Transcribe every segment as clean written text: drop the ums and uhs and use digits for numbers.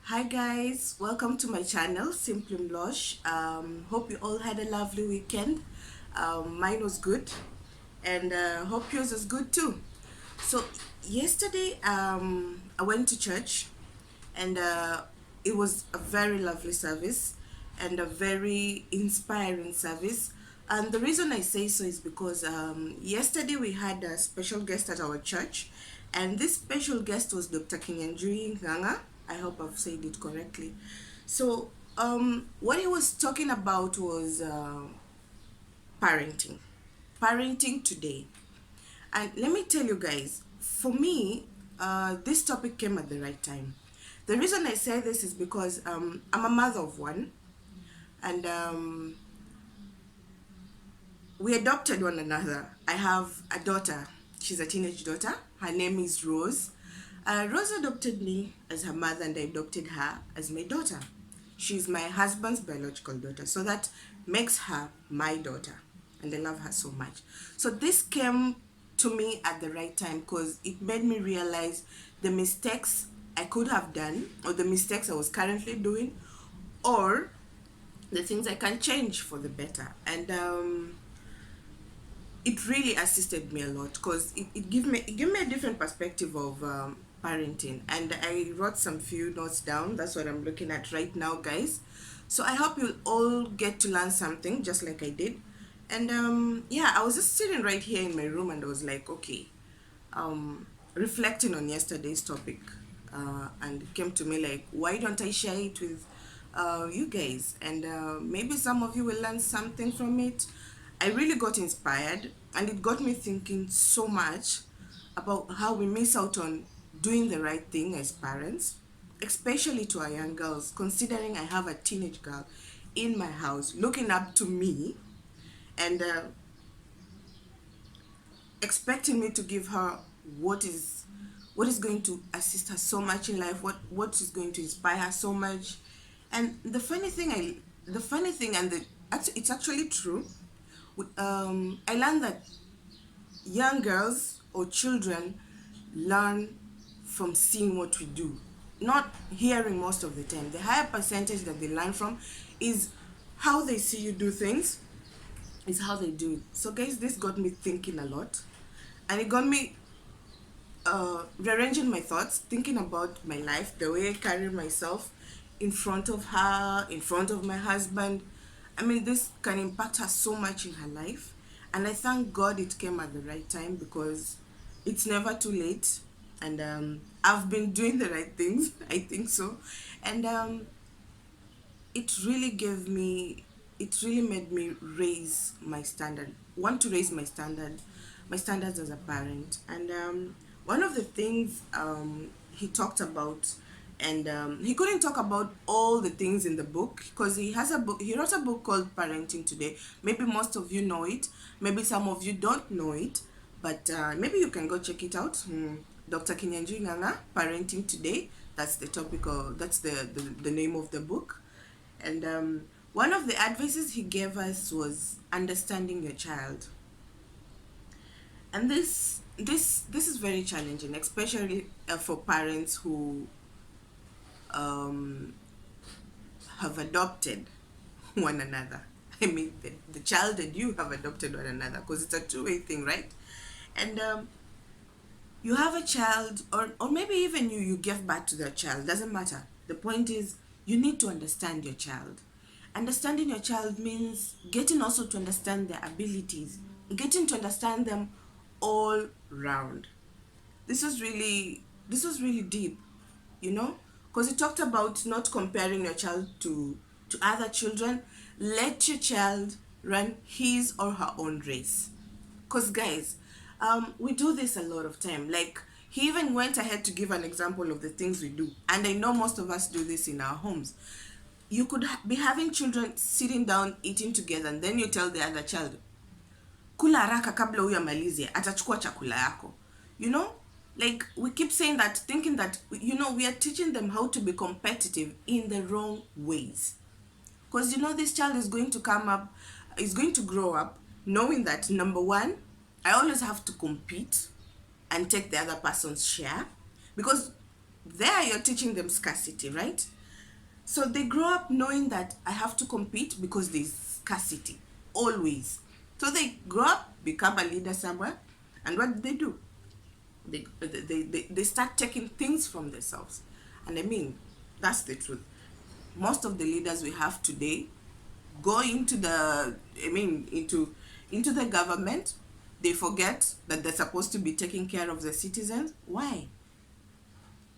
Hi guys, welcome to my channel, Simply Mlosh. Hope you all had a lovely weekend. Mine was good, and hope yours is good too. So yesterday, I went to church, and it was a very lovely service and a very inspiring service. And the reason I say so is because yesterday we had a special guest at our church, and this special guest was Dr. Kinyanjui Nganga. I hope I've said it correctly. So, what he was talking about was parenting, parenting today. And let me tell you guys, for me, this topic came at the right time. The reason I say this is because I'm a mother of one, and we adopted one another. I have a daughter. She's a teenage daughter. Her name is Rose. Rose adopted me as her mother, and I adopted her as my daughter. She's my husband's biological daughter, so that makes her my daughter, and I love her so much. So this came to me at the right time because it made me realize the mistakes I could have done, or the mistakes I was currently doing, or the things I can change for the better. And it really assisted me a lot because it gave me a different perspective of parenting. And I wrote some few notes down. That's what I'm looking at right now, guys. So I hope you'll all get to learn something just like I did. And yeah, I was just sitting right here in my room, and I was like, okay, reflecting on yesterday's topic, and it came to me like, why don't I share it with you guys? And maybe some of you will learn something from it. I really got inspired, and it got me thinking so much about how we miss out on doing the right thing as parents, especially to our young girls, considering I have a teenage girl in my house looking up to me, and expecting me to give her what is going to assist her so much in life, what is going to inspire her so much. And the funny thing, and it's actually true. I learned that young girls or children learn from seeing what we do, not hearing most of the time. The higher percentage that they learn from is how they see you do things, is how they do it. So guys, this got me thinking a lot, and it got me rearranging my thoughts, thinking about my life, the way I carry myself in front of her, in front of my husband. I mean, this can impact her so much in her life. And I thank God it came at the right time, because it's never too late. And I've been doing the right things, I think so. And it really gave me, it really made me raise my standard, want to raise my standards as a parent. And one of the things he talked about, and he couldn't talk about all the things in the book because he wrote a book called Parenting Today. Maybe most of you know it, maybe some of you don't know it, but maybe you can go check it out. Dr. Kinyanjui Nganga, Parenting Today, that's the topic, of that's the name of the book. And one of the advices he gave us was understanding your child. And this is very challenging, especially for parents who um, have adopted one another. I mean, the child and you have adopted one another, because it's a two-way thing, right? And you have a child, or maybe even you give birth to the child, doesn't matter. The point is, you need to understand your child. Understanding your child means getting also to understand their abilities, getting to understand them all round. This was really deep, you know, because it talked about not comparing your child to other children. Let your child run his or her own race. Because guys, we do this a lot of time. Like, he even went ahead to give an example of the things we do, and I know most of us do this in our homes. You could be having children sitting down eating together, and then you tell the other child, kula haraka kabla huyu amalize atachukua chakula yako. You know, like, we keep saying that, thinking that, you know, we are teaching them how to be competitive in the wrong ways. Because, you know, this child is going to grow up knowing that, number one, I always have to compete and take the other person's share, because there you're teaching them scarcity, right? So they grow up knowing that I have to compete because there's scarcity, always. So they grow up, become a leader somewhere, and what do? They start taking things from themselves. And I mean, that's the truth. Most of the leaders we have today go into the, I mean, into the government. They forget that they're supposed to be taking care of the citizens. Why?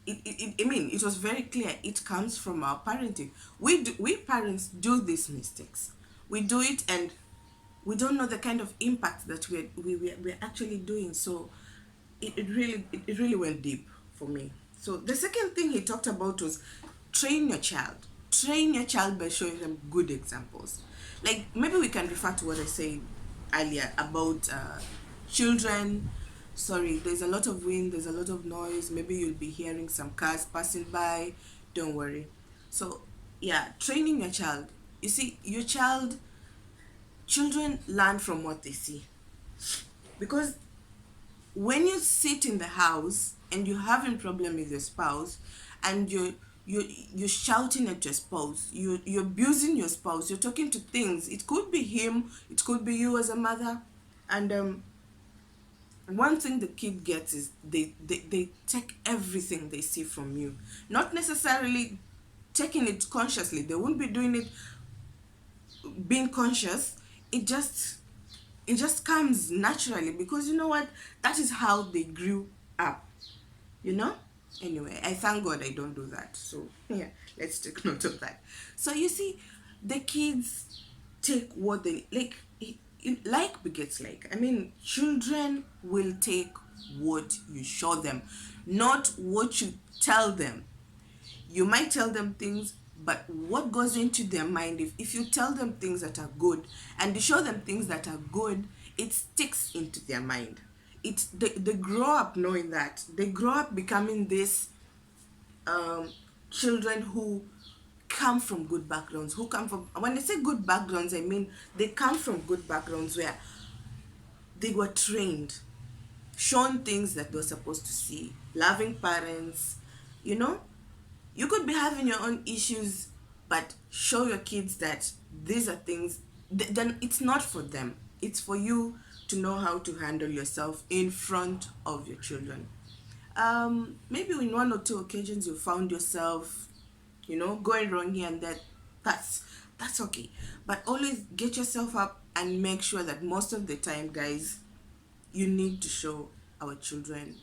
I mean, it was very clear. It comes from our parenting. We parents do these mistakes. We do it, and we don't know the kind of impact that we're actually doing. So it really went deep for me. So the second thing he talked about was train your child. Train your child by showing them good examples. Like, maybe we can refer to what I said earlier about children. Sorry, there's a lot of wind, there's a lot of noise. Maybe you'll be hearing some cars passing by. Don't worry. So yeah, training your child. You see, children learn from what they see. Because when you sit in the house and you're having problem with your spouse, and you're shouting at your spouse, you're abusing your spouse, you're talking to things, it could be him, it could be you as a mother. And one thing the kid gets is they take everything they see from you, not necessarily taking it consciously. They won't be doing it being conscious. It just comes naturally, because you know what, that is how they grew up, you know. Anyway, I thank God I don't do that. So yeah, let's take note of that. So you see, the kids take what they like. Like begets like. I mean, children will take what you show them, not what you tell them. You might tell them things, but what goes into their mind, if you tell them things that are good and you show them things that are good, it sticks into their mind. They grow up knowing that. They grow up becoming this um, children who come from good backgrounds, who come from, when I say good backgrounds, I mean they come from good backgrounds where they were trained, shown things that they're supposed to see, loving parents, you know. You could be having your own issues, but show your kids that these are things, then it's not for them, it's for you to know how to handle yourself in front of your children. Maybe in one or two occasions you found yourself, going wrong here and there. That's okay, but always get yourself up and make sure that most of the time, guys, you need to show our children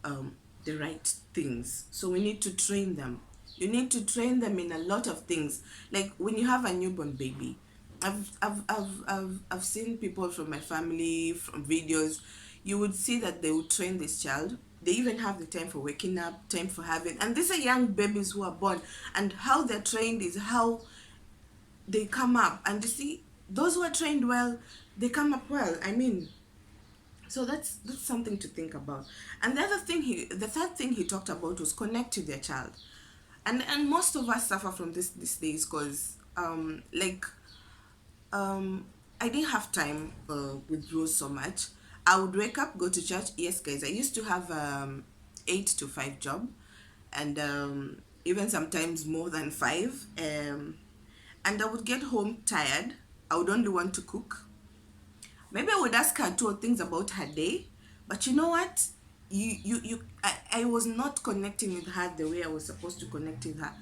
um, the right things. So we need to train them. You need to train them in a lot of things. Like when you have a newborn baby, I've seen people from my family, from videos. You would see that they would train this child. They even have the time for waking up, time for having, and these are young babies who are born. And how they're trained is how they come up. And you see, those who are trained well, they come up well. I mean, so that's something to think about. And the third thing he talked about was connect to their child. And most of us suffer from this these days, because I didn't have time with Rose so much. I would wake up, go to church. Yes, guys, I used to have 8 to 5 job, and even sometimes more than 5. And I would get home tired. I would only want to cook. Maybe I would ask her 2 things about her day, but you know what? I was not connecting with her the way I was supposed to connect with her.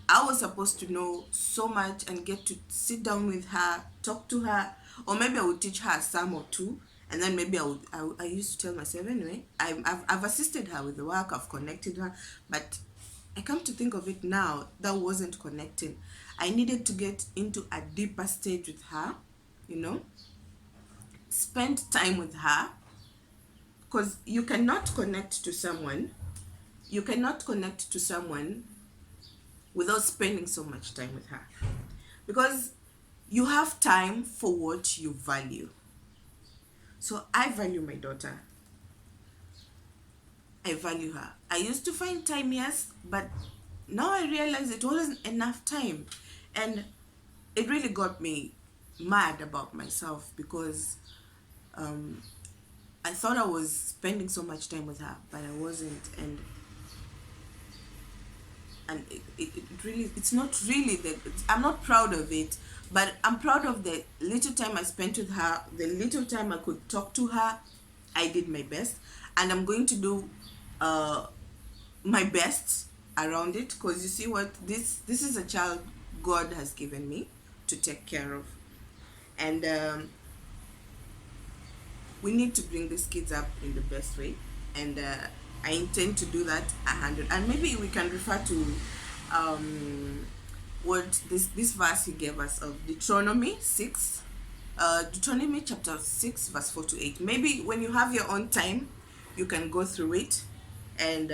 I was supposed to know so much and get to sit down with her, talk to her, or maybe I would teach her a psalm or two, and then maybe I used to tell myself, anyway, I've assisted her with the work, I've connected her, but I come to think of it now, that wasn't connecting. I needed to get into a deeper stage with her, spend time with her, because you cannot connect to someone without spending so much time with her, because you have time for what you value. So I value my daughter. I value her. I used to find time, yes, but now I realize it wasn't enough time. And it really got me mad about myself, because I thought I was spending so much time with her, but I wasn't. And and it really, it's not really that I'm not proud of it, but I'm proud of the little time I spent with her, the little time I could talk to her. I did my best, and I'm going to do uh my best around it, because you see what, this is a child God has given me to take care of. And we need to bring these kids up in the best way, and I intend to do that 100. And maybe we can refer to what this verse he gave us of Deuteronomy 6, Deuteronomy chapter 6 verse 4 to 8. Maybe when you have your own time, you can go through it and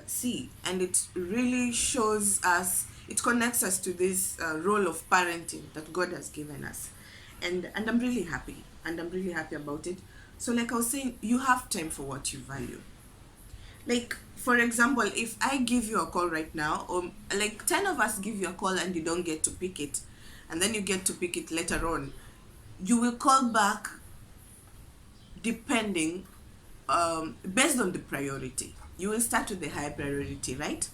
see, and it really shows us, it connects us to this role of parenting that God has given us. And I'm really happy, and I'm really happy about it. So like I was saying, you have time for what you value. Like, for example, if I give you a call right now, or like 10 of us give you a call and you don't get to pick it, and then you get to pick it later on, you will call back depending, based on the priority. You will start with the high priority, right?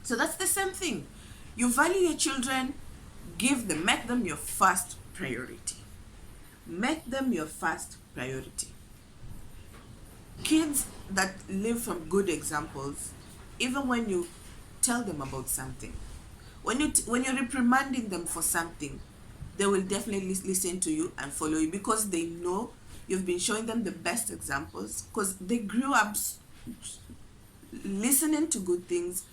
So that's the same thing. You value your children, give them, make them your first priority. Make them your first priority. Kids that live from good examples, even when you tell them about something, when you're reprimanding them for something, they will definitely listen to you and follow you, because they know you've been showing them the best examples, because they grew up listening to good things,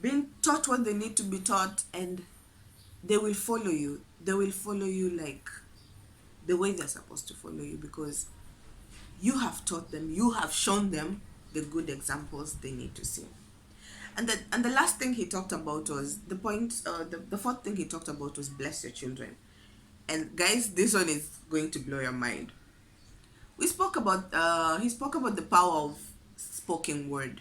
being taught what they need to be taught, and they will follow you. They will follow you like the way they're supposed to follow you, because you have taught them, you have shown them the good examples they need to see. And the last thing he talked about was the point, the fourth thing he talked about was bless your children. And guys, this one is going to blow your mind. He spoke about the power of spoken word.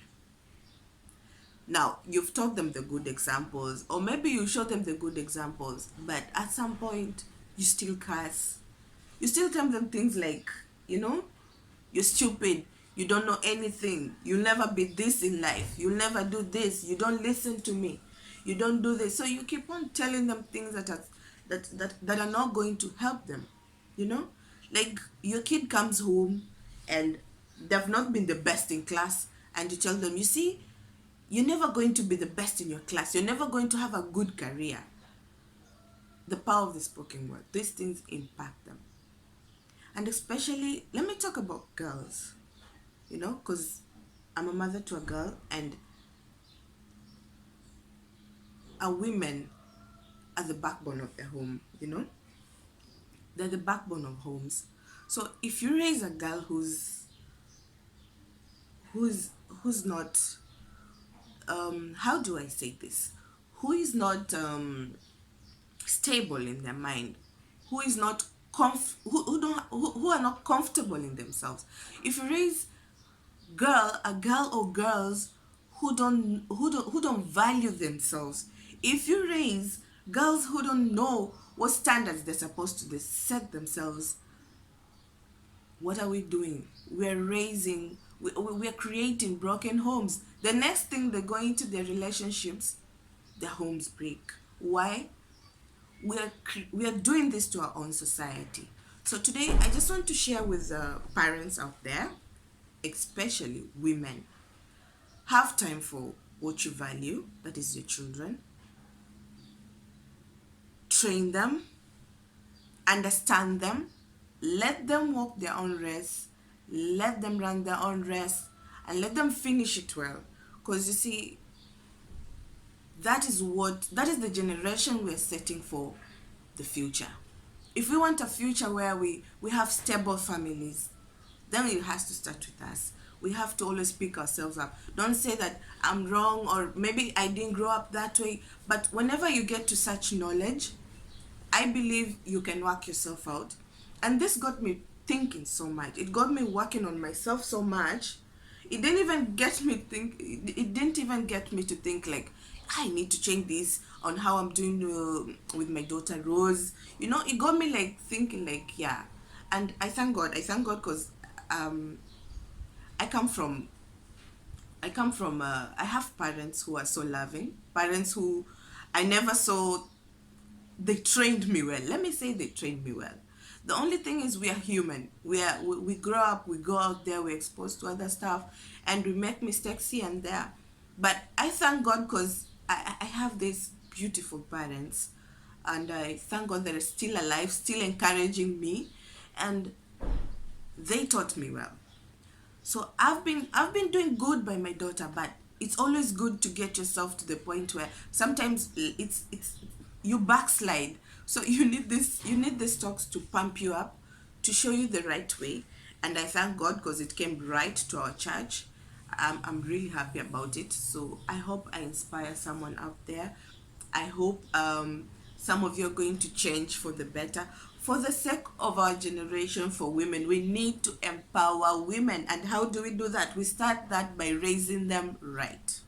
Now, you've taught them the good examples, or maybe you showed them the good examples, but at some point, you still curse. You still tell them things like, you're stupid, you don't know anything, you'll never be this in life, you'll never do this, you don't listen to me, you don't do this. So you keep on telling them things that are not going to help them. Like, your kid comes home and they've not been the best in class, and you tell them, you see, you're never going to be the best in your class, you're never going to have a good career. The power of the spoken word, these things impact them. And especially, let me talk about girls, because I'm a mother to a girl, and our women are the backbone of the home. They're the backbone of homes. So if you raise a girl who's not, how do I say this? Who is not stable in their mind, who is not who are not comfortable in themselves. If you raise a girl or girls who don't value themselves, if you raise girls who don't know what standards they're supposed to set themselves, what are we doing? We're creating broken homes. The next thing they go into their relationships, their homes break. Why? We are doing this to our own society. So today, I just want to share with parents out there, especially women, have time for what you value, that is your children. Train them, understand them, let them walk their own race, let them run their own race, and let them finish it well. Because you see, that is the generation we're setting for the future. If we want a future where we have stable families, then it has to start with us. We have to always pick ourselves up. Don't say that I'm wrong, or maybe I didn't grow up that way. But whenever you get to such knowledge, I believe you can work yourself out. And this got me thinking so much. It got me working on myself so much. It didn't even get me to think like, I need to change this on how I'm doing with my daughter Rose. It got me like thinking like, yeah. And I thank God because I come from I come from I have parents who are so loving, parents who I never saw. They trained me well. Let me say they trained me well. The only thing is we are human. We grow up, we go out there, we're exposed to other stuff, and we make mistakes here and there. But I thank God because I have these beautiful parents, and I thank God they're still alive, still encouraging me, and they taught me well. So I've been doing good by my daughter, but it's always good to get yourself to the point where sometimes it's you backslide. So you need these talks to pump you up, to show you the right way. And I thank God because it came right to our church. I'm really happy about it. So I hope I inspire someone out there. I hope some of you are going to change for the better. For the sake of our generation, for women, we need to empower women. And how do we do that? We start that by raising them right.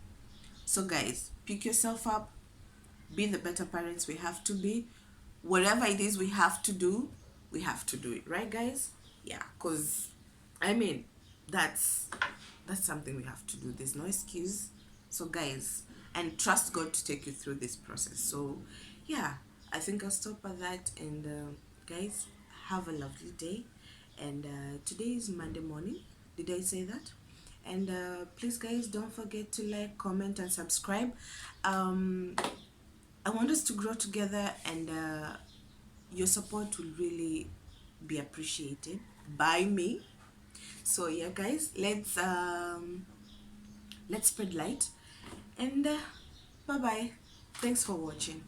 So, guys, pick yourself up, be the better parents we have to be. Whatever it is we have to do, we have to do it, right, guys? Yeah, because I mean, that's that's something we have to do. There's no excuse. So, guys, and trust God to take you through this process. So, yeah, I think I'll stop at that. And guys, have a lovely day. And today is Monday morning. Did I say that? And please, guys, don't forget to like, comment, and subscribe. I want us to grow together, and your support will really be appreciated by me. So yeah, guys, let's spread light, and bye bye. Thanks for watching.